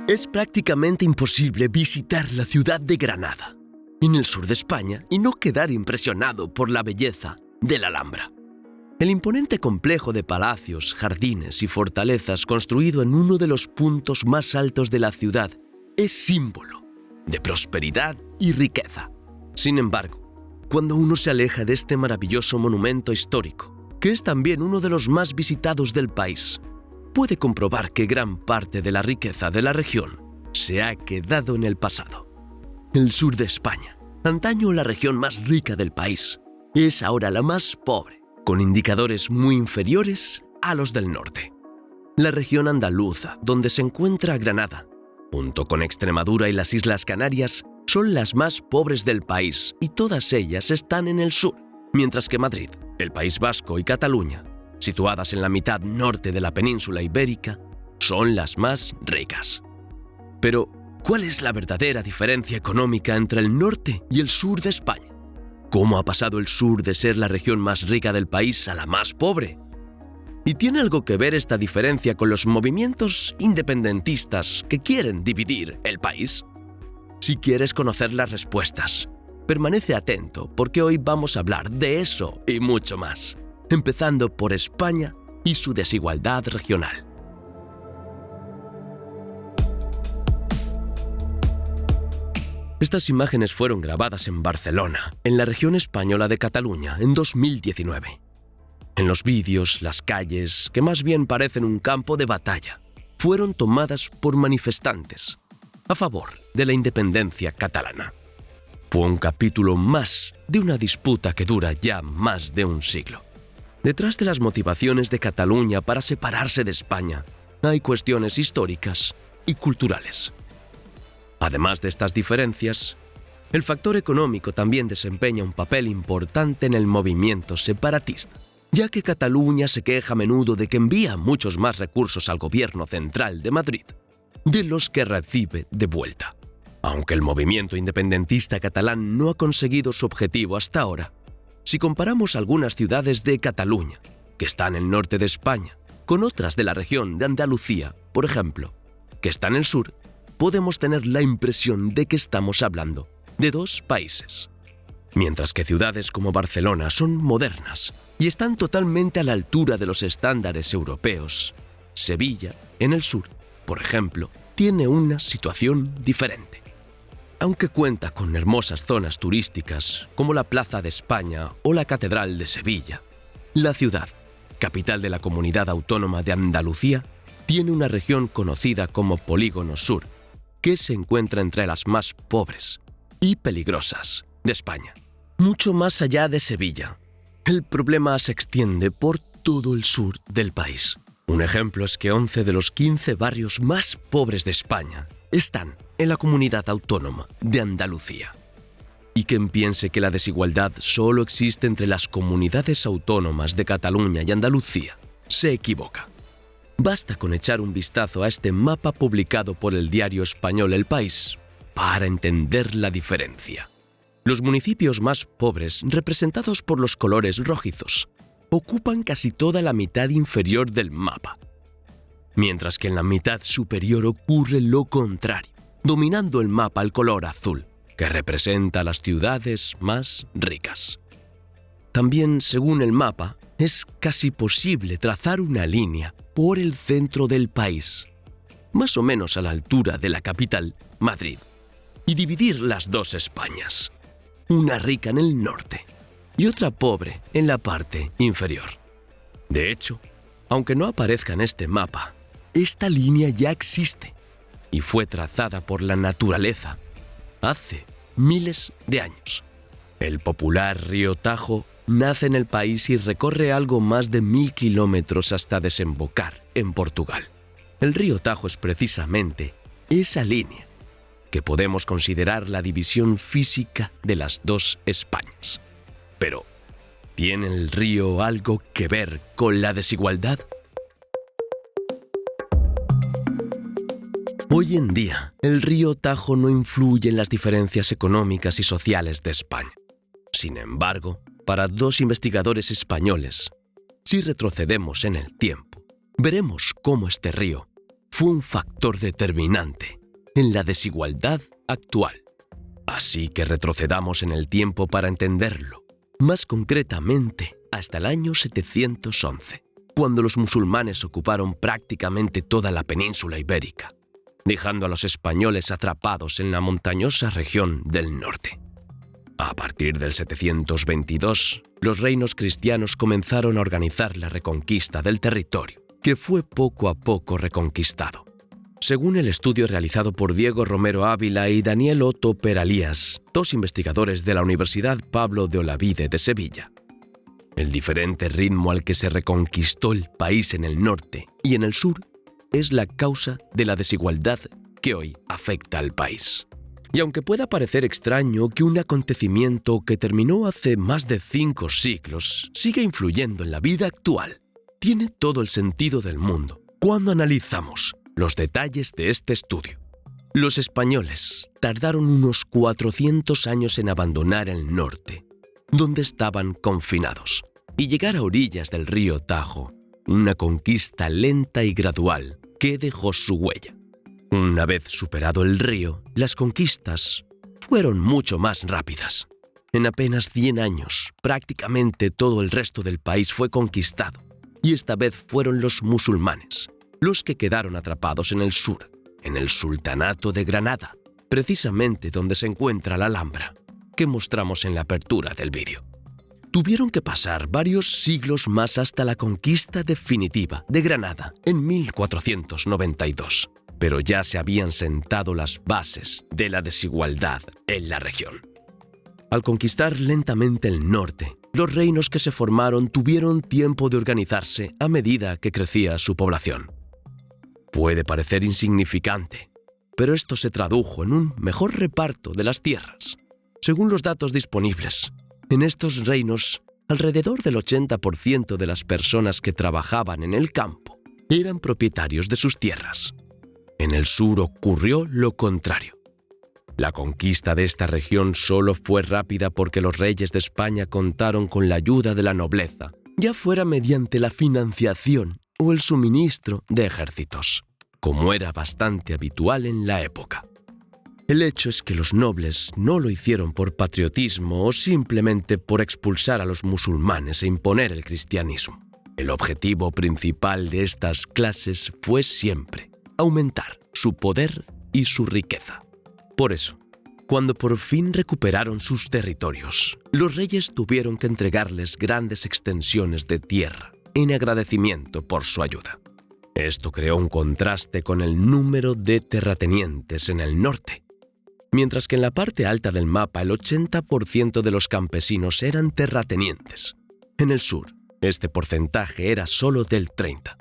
Es prácticamente imposible visitar la ciudad de Granada, en el sur de España, y no quedar impresionado por la belleza de la Alhambra. El imponente complejo de palacios, jardines y fortalezas construido en uno de los puntos más altos de la ciudad es símbolo de prosperidad y riqueza. Sin embargo, cuando uno se aleja de este maravilloso monumento histórico, que es también uno de los más visitados del país, puede comprobar que gran parte de la riqueza de la región se ha quedado en el pasado. El sur de España, antaño la región más rica del país, es ahora la más pobre, con indicadores muy inferiores a los del norte. La región andaluza, donde se encuentra Granada, junto con Extremadura y las Islas Canarias, son las más pobres del país y todas ellas están en el sur, mientras que Madrid, el País Vasco y Cataluña, situadas en la mitad norte de la península ibérica, son las más ricas. Pero, ¿cuál es la verdadera diferencia económica entre el norte y el sur de España? ¿Cómo ha pasado el sur de ser la región más rica del país a la más pobre? ¿Y tiene algo que ver esta diferencia con los movimientos independentistas que quieren dividir el país? Si quieres conocer las respuestas, permanece atento porque hoy vamos a hablar de eso y mucho más, empezando por España y su desigualdad regional. Estas imágenes fueron grabadas en Barcelona, en la región española de Cataluña, en 2019. En los vídeos, las calles, que más bien parecen un campo de batalla, fueron tomadas por manifestantes a favor de la independencia catalana. Fue un capítulo más de una disputa que dura ya más de un siglo. Detrás de las motivaciones de Cataluña para separarse de España, hay cuestiones históricas y culturales. Además de estas diferencias, el factor económico también desempeña un papel importante en el movimiento separatista, ya que Cataluña se queja a menudo de que envía muchos más recursos al gobierno central de Madrid de los que recibe de vuelta. Aunque el movimiento independentista catalán no ha conseguido su objetivo hasta ahora, si comparamos algunas ciudades de Cataluña, que están en el norte de España, con otras de la región de Andalucía, por ejemplo, que está en el sur, podemos tener la impresión de que estamos hablando de dos países. Mientras que ciudades como Barcelona son modernas y están totalmente a la altura de los estándares europeos, Sevilla, en el sur, por ejemplo, tiene una situación diferente. Aunque cuenta con hermosas zonas turísticas como la Plaza de España o la Catedral de Sevilla, la ciudad, capital de la Comunidad Autónoma de Andalucía, tiene una región conocida como Polígono Sur, que se encuentra entre las más pobres y peligrosas de España. Mucho más allá de Sevilla, el problema se extiende por todo el sur del país. Un ejemplo es que 11 de los 15 barrios más pobres de España están en la Comunidad Autónoma de Andalucía. Y quien piense que la desigualdad solo existe entre las comunidades autónomas de Cataluña y Andalucía, se equivoca. Basta con echar un vistazo a este mapa publicado por el diario español El País para entender la diferencia. Los municipios más pobres, representados por los colores rojizos, ocupan casi toda la mitad inferior del mapa, mientras que en la mitad superior ocurre lo contrario, dominando el mapa el color azul, que representa las ciudades más ricas. También, según el mapa, es casi posible trazar una línea por el centro del país, más o menos a la altura de la capital, Madrid, y dividir las dos Españas, una rica en el norte y otra pobre en la parte inferior. De hecho, aunque no aparezca en este mapa, esta línea ya existe y fue trazada por la naturaleza hace miles de años. El popular río Tajo nace en el país y recorre algo más de 1000 kilómetros hasta desembocar en Portugal. El río Tajo es precisamente esa línea que podemos considerar la división física de las dos Españas. Pero, ¿tiene el río algo que ver con la desigualdad? Hoy en día, el río Tajo no influye en las diferencias económicas y sociales de España. Sin embargo, para dos investigadores españoles, si retrocedemos en el tiempo, veremos cómo este río fue un factor determinante en la desigualdad actual. Así que retrocedamos en el tiempo para entenderlo, más concretamente hasta el año 711, cuando los musulmanes ocuparon prácticamente toda la península ibérica, dejando a los españoles atrapados en la montañosa región del norte. A partir del 722, los reinos cristianos comenzaron a organizar la reconquista del territorio, que fue poco a poco reconquistado. Según el estudio realizado por Diego Romero Ávila y Daniel Otto Peralías, dos investigadores de la Universidad Pablo de Olavide de Sevilla, el diferente ritmo al que se reconquistó el país en el norte y en el sur es la causa de la desigualdad que hoy afecta al país. Y aunque pueda parecer extraño que un acontecimiento que terminó hace más de 5 siglos siga influyendo en la vida actual, tiene todo el sentido del mundo cuando analizamos los detalles de este estudio. Los españoles tardaron unos 400 años en abandonar el norte, donde estaban confinados, y llegar a orillas del río Tajo, una conquista lenta y gradual que dejó su huella. Una vez superado el río, las conquistas fueron mucho más rápidas. En apenas 100 años, prácticamente todo el resto del país fue conquistado, y esta vez fueron los musulmanes los que quedaron atrapados en el sur, en el Sultanato de Granada, precisamente donde se encuentra la Alhambra, que mostramos en la apertura del vídeo. Tuvieron que pasar varios siglos más hasta la conquista definitiva de Granada en 1492, pero ya se habían sentado las bases de la desigualdad en la región. Al conquistar lentamente el norte, los reinos que se formaron tuvieron tiempo de organizarse a medida que crecía su población. Puede parecer insignificante, pero esto se tradujo en un mejor reparto de las tierras. Según los datos disponibles, en estos reinos, alrededor del 80% de las personas que trabajaban en el campo eran propietarios de sus tierras. En el sur ocurrió lo contrario. La conquista de esta región solo fue rápida porque los reyes de España contaron con la ayuda de la nobleza, ya fuera mediante la financiación o el suministro de ejércitos, como era bastante habitual en la época. El hecho es que los nobles no lo hicieron por patriotismo o simplemente por expulsar a los musulmanes e imponer el cristianismo. El objetivo principal de estas clases fue siempre aumentar su poder y su riqueza. Por eso, cuando por fin recuperaron sus territorios, los reyes tuvieron que entregarles grandes extensiones de tierra en agradecimiento por su ayuda. Esto creó un contraste con el número de terratenientes en el norte. Mientras que en la parte alta del mapa el 80% de los campesinos eran terratenientes, en el sur este porcentaje era solo del 30%.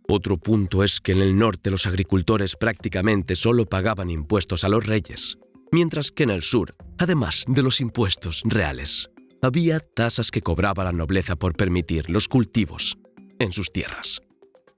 Otro punto es que en el norte los agricultores prácticamente solo pagaban impuestos a los reyes, mientras que en el sur, además de los impuestos reales, había tasas que cobraba la nobleza por permitir los cultivos en sus tierras.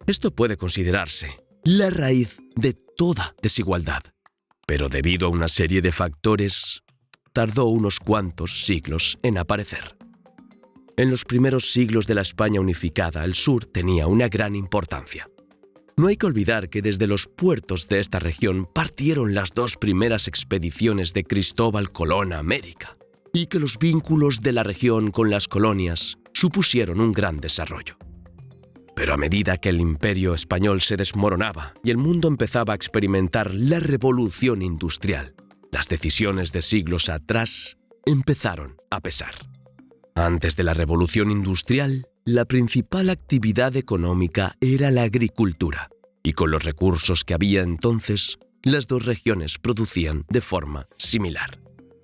Esto puede considerarse la raíz de toda desigualdad, pero debido a una serie de factores, tardó unos cuantos siglos en aparecer. En los primeros siglos de la España unificada, el sur tenía una gran importancia. No hay que olvidar que desde los puertos de esta región partieron las 2 primeras expediciones de Cristóbal Colón a América, y que los vínculos de la región con las colonias supusieron un gran desarrollo. Pero a medida que el imperio español se desmoronaba y el mundo empezaba a experimentar la revolución industrial, las decisiones de siglos atrás empezaron a pesar. Antes de la revolución industrial, la principal actividad económica era la agricultura, y con los recursos que había entonces, las 2 regiones producían de forma similar.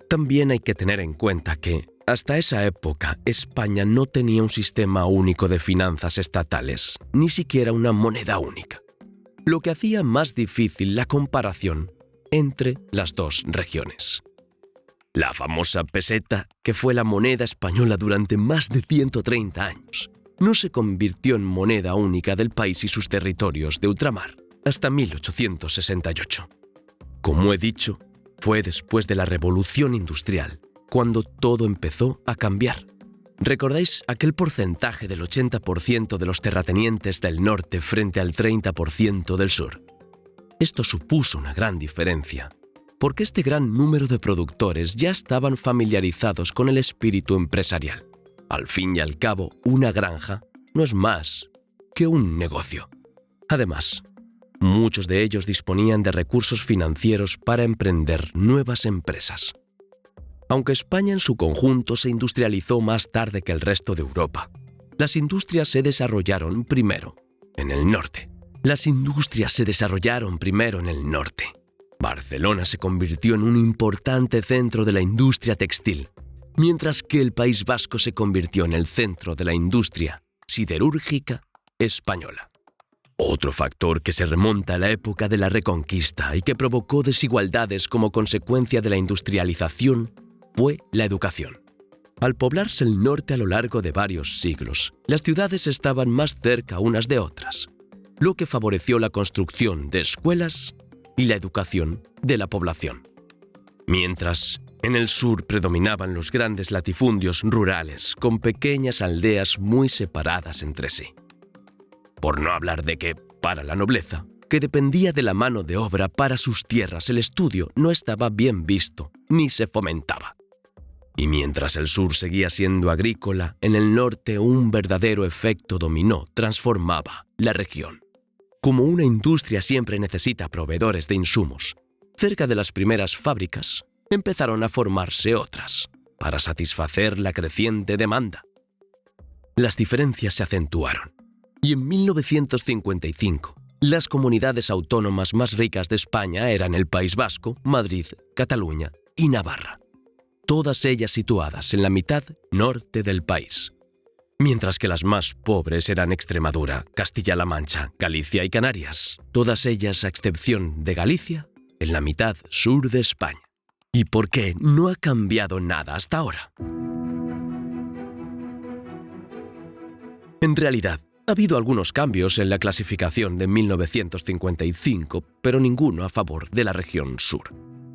También hay que tener en cuenta que, hasta esa época, España no tenía un sistema único de finanzas estatales, ni siquiera una moneda única, lo que hacía más difícil la comparación entre las 2 regiones. La famosa peseta, que fue la moneda española durante más de 130 años, no se convirtió en moneda única del país y sus territorios de ultramar hasta 1868. Como he dicho, fue después de la Revolución Industrial cuando todo empezó a cambiar. ¿Recordáis aquel porcentaje del 80% de los terratenientes del norte frente al 30% del sur? Esto supuso una gran diferencia, porque este gran número de productores ya estaban familiarizados con el espíritu empresarial. Al fin y al cabo, una granja no es más que un negocio. Además, muchos de ellos disponían de recursos financieros para emprender nuevas empresas. Aunque España en su conjunto se industrializó más tarde que el resto de Europa, las industrias se desarrollaron primero en el norte. Barcelona se convirtió en un importante centro de la industria textil, mientras que el País Vasco se convirtió en el centro de la industria siderúrgica española. Otro factor que se remonta a la época de la Reconquista y que provocó desigualdades como consecuencia de la industrialización fue la educación. Al poblarse el norte a lo largo de varios siglos, las ciudades estaban más cerca unas de otras, lo que favoreció la construcción de escuelas y la educación de la población. Mientras, en el sur predominaban los grandes latifundios rurales con pequeñas aldeas muy separadas entre sí. Por no hablar de que, para la nobleza, que dependía de la mano de obra para sus tierras, el estudio no estaba bien visto ni se fomentaba. Y mientras el sur seguía siendo agrícola, en el norte un verdadero efecto dominó transformaba la región. Como una industria siempre necesita proveedores de insumos, cerca de las primeras fábricas empezaron a formarse otras para satisfacer la creciente demanda. Las diferencias se acentuaron y en 1955 las comunidades autónomas más ricas de España eran el País Vasco, Madrid, Cataluña y Navarra, todas ellas situadas en la mitad norte del país, mientras que las más pobres eran Extremadura, Castilla-La Mancha, Galicia y Canarias, todas ellas a excepción de Galicia, en la mitad sur de España. ¿Y por qué no ha cambiado nada hasta ahora? En realidad, ha habido algunos cambios en la clasificación de 1955, pero ninguno a favor de la región sur.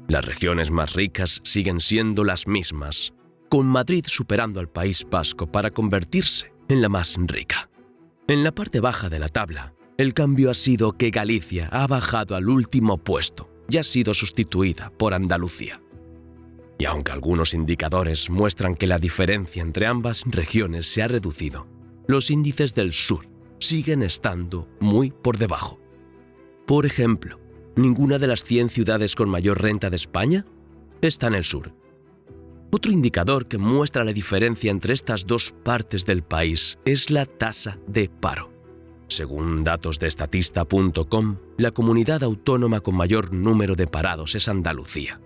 Las regiones más ricas siguen siendo las mismas, con Madrid superando al País Vasco para convertirse en la más rica. En la parte baja de la tabla, el cambio ha sido que Galicia ha bajado al último puesto y ha sido sustituida por Andalucía. Y aunque algunos indicadores muestran que la diferencia entre ambas regiones se ha reducido, los índices del sur siguen estando muy por debajo. Por ejemplo, ninguna de las 100 ciudades con mayor renta de España está en el sur. Otro indicador que muestra la diferencia entre estas dos partes del país es la tasa de paro. Según datos de Statista.com, la comunidad autónoma con mayor número de parados es Andalucía,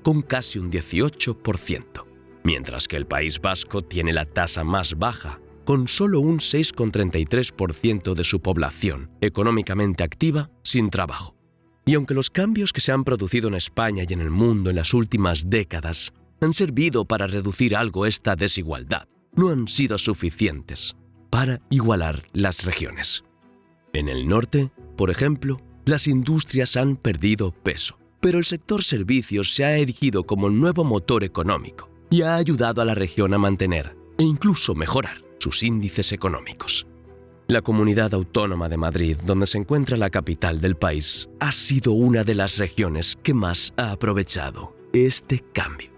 con casi un 18%, mientras que el País Vasco tiene la tasa más baja, con solo un 6,33% de su población económicamente activa sin trabajo. Y aunque los cambios que se han producido en España y en el mundo en las últimas décadas han servido para reducir algo esta desigualdad, no han sido suficientes para igualar las regiones. En el norte, por ejemplo, las industrias han perdido peso, pero el sector servicios se ha erigido como el nuevo motor económico y ha ayudado a la región a mantener e incluso mejorar sus índices económicos. La Comunidad Autónoma de Madrid, donde se encuentra la capital del país, ha sido una de las regiones que más ha aprovechado este cambio.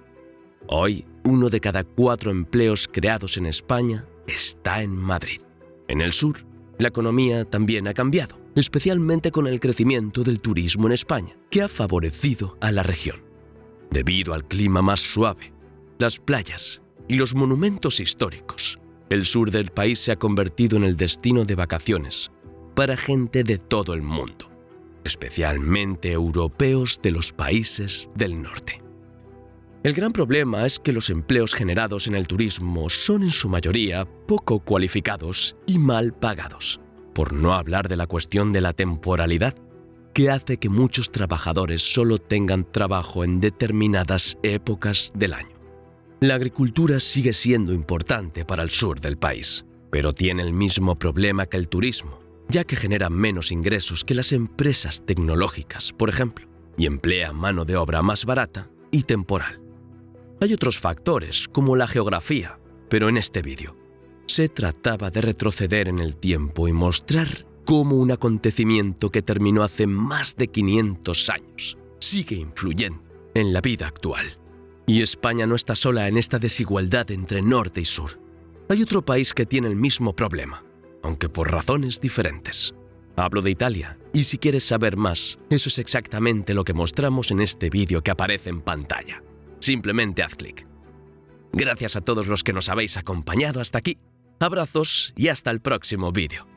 Hoy, 1 de cada 4 empleos creados en España está en Madrid. En el sur, la economía también ha cambiado, especialmente con el crecimiento del turismo en España, que ha favorecido a la región. Debido al clima más suave, las playas y los monumentos históricos, el sur del país se ha convertido en el destino de vacaciones para gente de todo el mundo, especialmente europeos de los países del norte. El gran problema es que los empleos generados en el turismo son en su mayoría poco cualificados y mal pagados, por no hablar de la cuestión de la temporalidad, que hace que muchos trabajadores solo tengan trabajo en determinadas épocas del año. La agricultura sigue siendo importante para el sur del país, pero tiene el mismo problema que el turismo, ya que genera menos ingresos que las empresas tecnológicas, por ejemplo, y emplea mano de obra más barata y temporal. Hay otros factores, como la geografía, pero en este vídeo se trataba de retroceder en el tiempo y mostrar cómo un acontecimiento que terminó hace más de 500 años sigue influyendo en la vida actual. Y España no está sola en esta desigualdad entre norte y sur. Hay otro país que tiene el mismo problema, aunque por razones diferentes. Hablo de Italia, y si quieres saber más, eso es exactamente lo que mostramos en este vídeo que aparece en pantalla. Simplemente haz clic. Gracias a todos los que nos habéis acompañado hasta aquí. Abrazos y hasta el próximo vídeo.